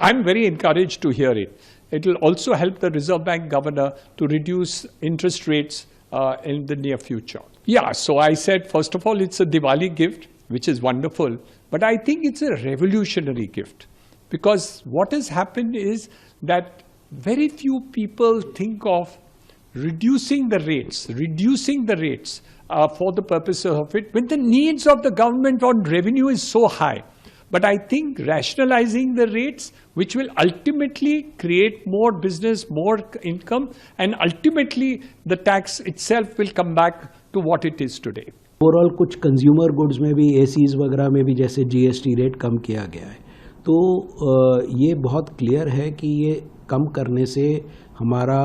I'm very encouraged to hear it. It will also help the Reserve Bank governor to reduce interest rates in the near future. Yeah, so I said, first of all, it's a Diwali gift, which is wonderful. But I think it's a revolutionary gift. Because what has happened is that very few people think of reducing the rates for the purpose of it, when the needs of the government on revenue is so high. But I think rationalizing the rates, which will ultimately create more business, more income, and ultimately the tax itself will come back to what it is today. Overall कुछ consumer goods में भी ACs वगैरह में भी जैसे GST rate कम किया गया है, तो ये बहुत क्लियर है कि ये कम करने से हमारा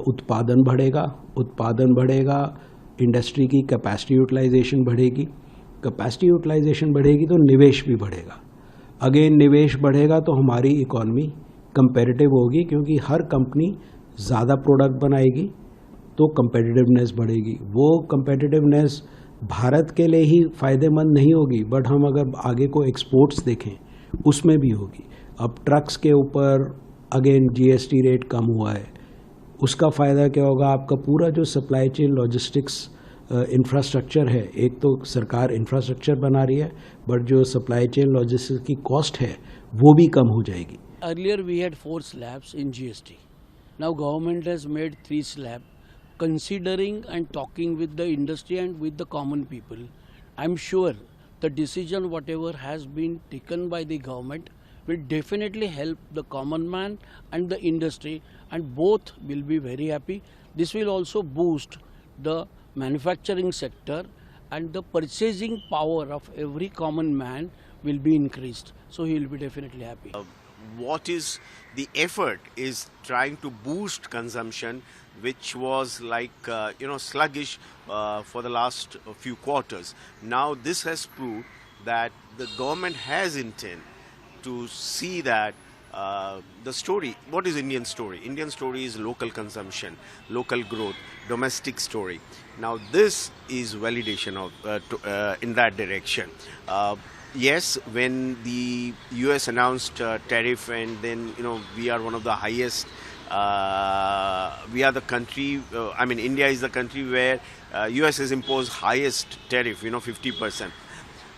उत्पादन बढ़ेगा, इंडस्ट्री की कैपेसिटी यूटिलाइजेशन बढ़ेगी, कैपेसिटी यूटिलाइजेशन बढ़ेगी तो निवेश भी बढ़ेगा, अगेन निवेश बढ़ेगा तो हमारी इकॉनमी कंपेटिटिव होगी, क्योंकि हर कंपनी ज़्यादा प्रोडक्ट बनाएगी तो कंपेटिटिवनेस बढ़ेगी। वो कंपेटिटिवनेस भारत के लिए ही फ़ायदेमंद नहीं होगी, बट हम अगर आगे को एक्सपोर्ट्स देखें उसमें भी होगी। अब ट्रक्स के ऊपर अगेन जीएसटी रेट कम हुआ है, उसका फ़ायदा क्या होगा? आपका पूरा जो सप्लाई चेन लॉजिस्टिक्स इंफ्रास्ट्रक्चर है, एक तो सरकार इंफ्रास्ट्रक्चर बना रही है, बट जो सप्लाई चेन लॉजिस्टिक्स की कॉस्ट है वो भी कम हो जाएगी। Earlier we had 4 slabs in GST. Now government has made 3 slabs. Considering and talking with the industry and with the common people, I'm sure the decision whatever has been taken by the government will definitely help the common man and the industry, and both will be very happy. This will also boost the manufacturing sector, and the purchasing power of every common man will be increased. So he will be definitely happy. What is the effort is trying to boost consumption, which was like sluggish for the last few quarters. Now this has proved that the government has intent to see that the story. What is Indian story? Indian story is local consumption, local growth, domestic story. Now this is validation of in that direction. Yes, when the US announced tariff, and then we are one of the highest. We are the country. India is the country where US has imposed highest tariff. 50%.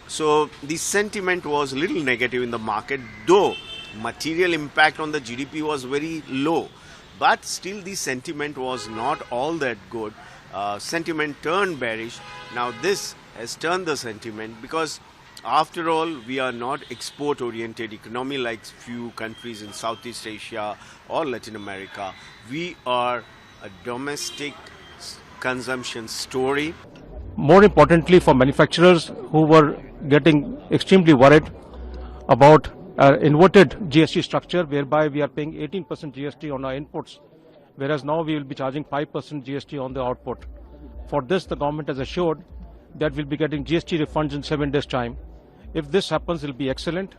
So the sentiment was a little negative in the market, though material impact on the GDP was very low. But still the sentiment was not all that good. Sentiment turned bearish. Now this has turned the sentiment, because after all, we are not export-oriented economy like few countries in Southeast Asia or Latin America. We are a domestic consumption story. More importantly, for manufacturers who were getting extremely worried about inverted GST structure, whereby we are paying 18% GST on our inputs, whereas now we will be charging 5% GST on the output. For this, the government has assured that we'll be getting GST refunds in 7 days' time. If this happens, it will be excellent,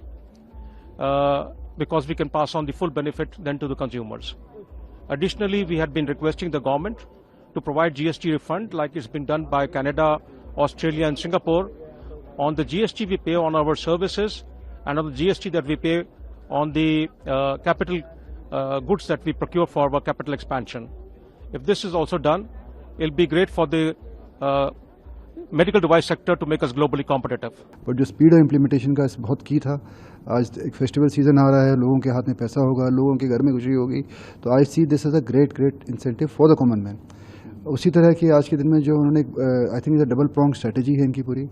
because we can pass on the full benefit then to the consumers. Additionally, we had been requesting the government to provide GST refund like it's been done by Canada, Australia and Singapore on the GST we pay on our services and on the GST that we pay on the capital goods that we procure for our capital expansion. If this is also done, it will be great for the medical device sector to make us globally competitive. But जो speed of implementation का बहुत की था, आज एक festival season आ रहा है, लोगों के हाथ में पैसा होगा, लोगों के घर में खुशी होगी, तो I see this is a great incentive for the common man. उसी तरह की आज के दिन में जो उन्होंने I think double prong strategy है इनकी पूरी।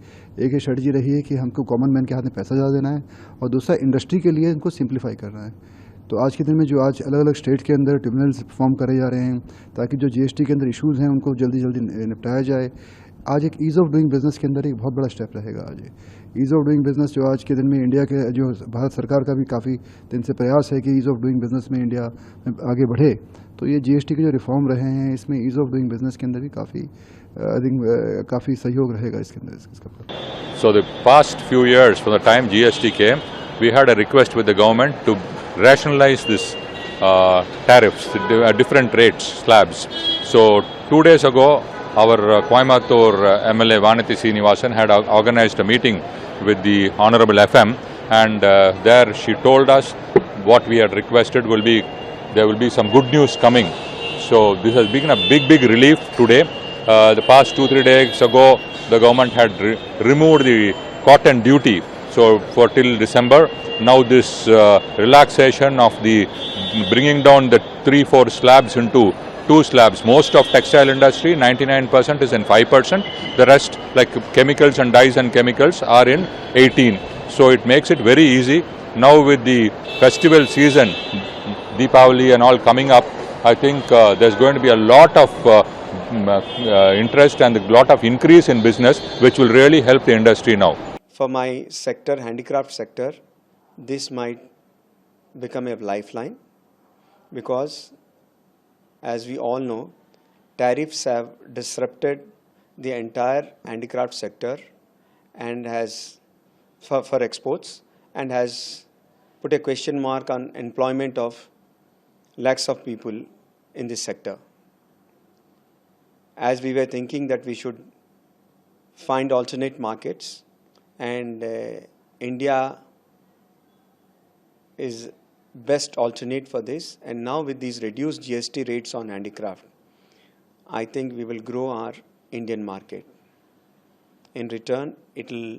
एक ये स्ट्रेटजी रही है कि हमको कॉमन मैन के हाथ में पैसा ज़्यादा देना है, और दूसरा इंडस्ट्री के लिए इनको सिंप्लीफाई करना है। तो आज के दिन में जो आज अलग अलग स्टेट के अंदर ट्रिब्यूनल्स फॉर्म करे जा रहे हैं ताकि जो जीएसटी के अंदर इशूज़ हैं उनको जल्दी निपटाया जाए। आज एक ईज़ ऑफ डूइंग बिजनेस के अंदर एक बहुत बड़ा स्टेप रहेगा। आज ईज़ ऑफ डूइंग बिजनेस जो आज के दिन में इंडिया के जो भारत सरकार का भी काफ़ी दिन से प्रयास है कि ईज़ ऑफ डूइंग बिजनेस में इंडिया आगे बढ़े, तो ये जीएसटी के जो रिफॉर्म रहे हैं इसमें ईज़ ऑफ डूइंग बिजनेस के अंदर भी काफ़ी सहयोग रहेगा इसके अंदर। So the past few years, from the time GST came, we had a request with the government to rationalize this tariffs, different rates, slabs. So 2 days ago, our Coimbatore MLA Vanati Srinivasan had organized a meeting with the Honorable FM, and there she told us what we had requested there will be some good news coming. So this has been a big relief today. The past 2-3 days ago, the government had removed the cotton duty. So for till December, now this relaxation of the bringing down the 3-4 slabs into 2 slabs. Most of textile industry, 99% is in 5%. The rest, like chemicals and dyes and chemicals, are in 18. So it makes it very easy. Now with the festival season, Deepavali and all coming up, I think there's going to be a lot of interest and a lot of increase in business, which will really help the industry now. For my sector, handicraft sector, this might become a lifeline because, as we all know, tariffs have disrupted the entire handicraft sector and has for exports and has put a question mark on employment of lakhs of people in this sector. As we were thinking that we should find alternate markets, and India is best alternate for this, and now with these reduced GST rates on handicraft, I think we will grow our Indian market. In return, it will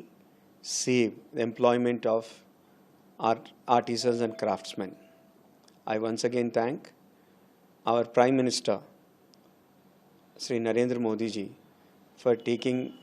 save the employment of our artisans and craftsmen. I once again thank our Prime Minister, Sri Narendra Modi ji, for taking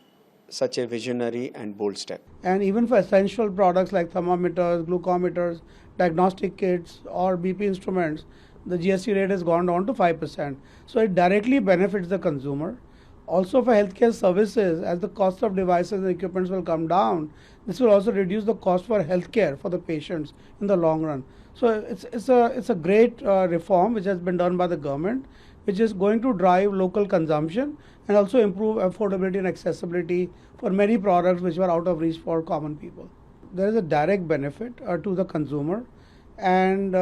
such a visionary and bold step. And even for essential products like thermometers, glucometers, diagnostic kits or BP instruments, the GST rate has gone down to 5%. So it directly benefits the consumer. Also for healthcare services, as the cost of devices and equipments will come down, this will also reduce the cost for healthcare for the patients in the long run. So it's a great reform which has been done by the government, which is going to drive local consumption and also improve affordability and accessibility for many products which were out of reach for common people. There is a direct benefit to the consumer, and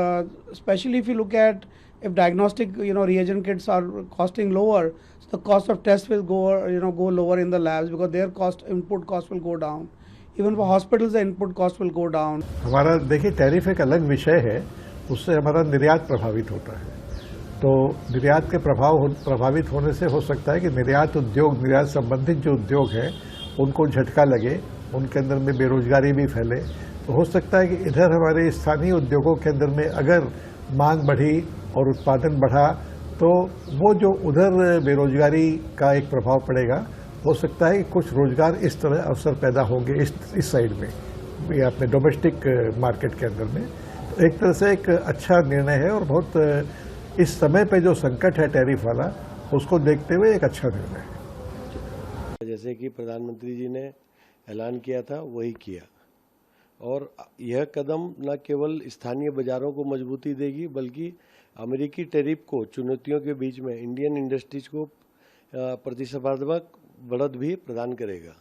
especially if you look at if diagnostic reagent kits are costing lower, so the cost of tests will go lower in the labs because their input cost will go down. Even for hospitals the input cost will go down. हमारा देखिए tariff एक अलग विषय है, उससे हमारा निर्यात प्रभावित होता है। तो निर्यात के प्रभावित होने से हो सकता है कि निर्यात संबंधित जो उद्योग है उनको झटका लगे, उनके अंदर में बेरोजगारी भी फैले। तो हो सकता है कि इधर हमारे स्थानीय उद्योगों के अंदर में अगर मांग बढ़ी और उत्पादन बढ़ा तो वो जो उधर बेरोजगारी का एक प्रभाव पड़ेगा, हो सकता है कि कुछ रोजगार इस तरह अवसर पैदा होंगे इस साइड में, ये अपने डोमेस्टिक मार्केट के अंदर में। तो एक तरह से एक अच्छा निर्णय है और बहुत इस समय पे जो संकट है टैरिफ वाला, उसको देखते हुए एक अच्छा निर्णय है। जैसे कि प्रधानमंत्री जी ने ऐलान किया था वही किया, और यह कदम न केवल स्थानीय बाजारों को मजबूती देगी बल्कि अमेरिकी टैरिफ को चुनौतियों के बीच में इंडियन इंडस्ट्रीज को प्रतिस्पर्धात्मक बढ़त भी प्रदान करेगा।